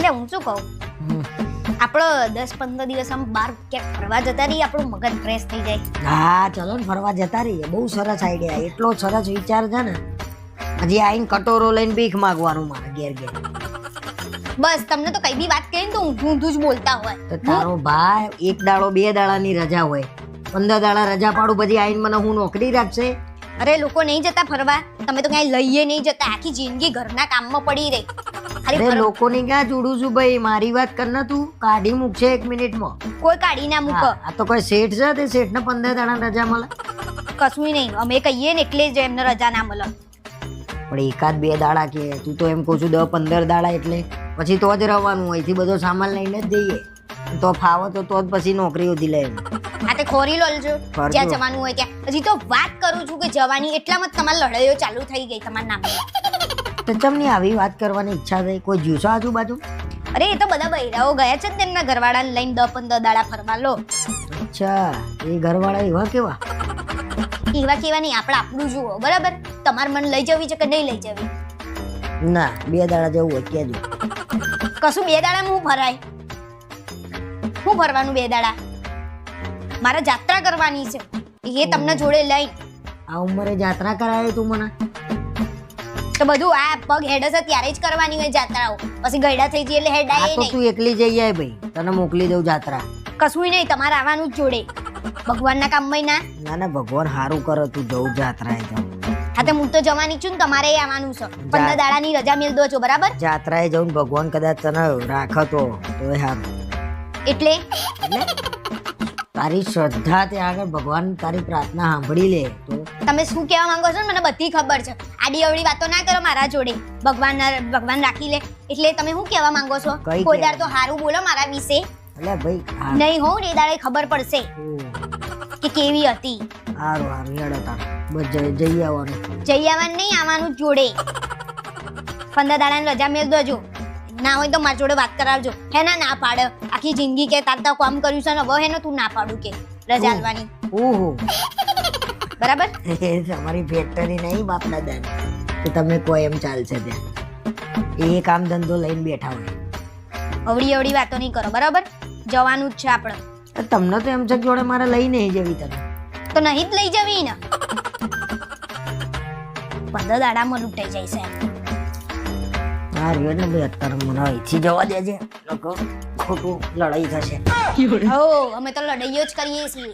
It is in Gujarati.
એટલે હું શું કહું, આપણો 10-15 દિવસ આમ બહાર ક્યાંક ફરવા જતા રહીએ, આપણું મગજ ફ્રેશ થઈ જાય. હા ચલો ને ફરવા જતા રહીએ. બહુ સરસ આઈડિયા, એટલો સરસ વિચાર છે ને. હજી આઈને કટોરો લઈને ભીખ માંગવાનું મારે ઘેર ઘેર. બસ તમને તો કઈ બી વાત કરીને તો ઊંધું જ બોલતા હોય. તો તારો ભાઈ 1 દાડો 2 દાડાની રજા હોય, 15 દાડા રજા પાડું, પછી આઈને મને હું નોકરી રાખશે? અરે લોકો નહીં જતા ફરવા, તમે તો ક્યાંય લઈએ નહીં જતા, આખી જિંદગી ઘરના કામમાં પડી રહી. અરે લોકોની ક્યાં જોડું છું ભાઈ, મારી વાત કર ને તું. કાઢી મૂકશે 1 મિનિટમાં. કોઈ કાઢી ના મૂકો. આ તો કોઈ શેઠ છે, તે શેઠને 15 દાડા રજા મળે? કશું નહીં, અમે કહીએ ને એટલે જ એમને રજા ના મળે. પણ 1-2 દાડા કે તું તો એમ કહું છું 10-15 દાડા, એટલે પછી તો જ રહેવાનું હોય. થી બધો સામાન લઈને જ જઈએ, તો ફાવો તો જ પછી નોકરી ઉધી લે. આ તે ખોરી લોલજો જ્યાં જવાનું હોય ત્યાં. હજી તો વાત કરું છું કે જવાની, એટલામાં જ તમારી લડાઈઓ ચાલુ થઈ ગઈ તમારા નામે. તો તમને આવી વાત કરવાની ઈચ્છા થઈ? કોઈ જ્યુસો આજુબાજુ? અરે એ તો બધા બૈરાઓ ગયા છે ને તેમના ઘરવાળાને લઈને 10-15 દાડા ફરવા લો. અચ્છા, એ ઘરવાળા એવા કેવા? એવા કેવા નહીં, આપણે આપણું જુઓ બરાબર. તમારે મને લઈ જવી છે કે નહીં લઈ જવી? ના, 2 દાડા જવું હોય કેજો. કશું 2 દાડામાં હું ફરાય? હું ફરવાનું 2 દાડા? મારે જાત્રા કરવાની છે, એ તમને જોડે લઈ. આ ઉંમરે જાત્રા કરાવે તું મને? તો બધું આ પગ હેડ છે ત્યારે જ કરવાની હોય જાત્રાઓ, પછી ગયડા થઈ જઈએ એટલે હેડાય તો નહીં. તું એકલી જઈ આય ભાઈ, તને મોકલી દઉં જાત્રા. કશું નહીં, તમારે આવવાનું જ જોડે. ભગવાનના કામમાં ના. ના ના, ભગવાન સારું કરે, તું જવું જાત્રાએ જાઉં. હા તો હું તો જવાની છું ને, તમારે આવવાનું છે. 15 દાડાની રજા મેળ દો છો બરાબર. જાત્રાએ જઉં, ભગવાન કદાચ તને રાખે તો સારું. એટલે તારી શ્રદ્ધા ત્યાં આગળ ભગવાન તારી પ્રાર્થના સાંભળી લે તો. તમે શું કહેવા માંગો છો ને મને બધી ખબર છે. આડી અવળી વાતો ના કરો મારા જોડે. ભગવાન રાખી લે એટલે તમે શું કહેવા માંગો છો? કોઈ દાડ તો સારું બોલો મારા વિશે. એટલે ભાઈ નહીં હો, એ દાડે ખબર પડશે કે કેવી હતી. હારું હારું હેડો તાર, બસ જઈ આવવાનું. જઈ આવવાનું નહીં, આવવાનું જોડે. 15 દાડાની રજા મેળ દોજો. ના હોય તો મારી જોડે વાત કરાવજો. હે ના પાડે આખી જિંદગી કે તારતા કામ કર્યું છે ને, હવે હે તું ના પાડું કે રજા આલવાની. ઓહો, બરાબર. એ તમારી ફેક્ટરી નહીં બાપ દાદાની, તો તમે કોઈ એમ ચાલશે ત્યાં. એ કામ ધંધો લઈને બેઠા હોય. અવળી વાતો નહીં કરો બરાબર. જવાનું જ છે આપણે. તમને તો એમ છે કે જોડે મારે લઈ નહીં જવી તને. તો નહીં જ લઈ જવી ને. 15 દાડામાં લૂંટાઈ જાય છે. હા રે ને ભાઈ, અત્યારે મને અહીંથી જવા દેજે, ખોટું લડાઈ થશે. હો, અમે તો લડાઈઓ જ કરીએ છીએ.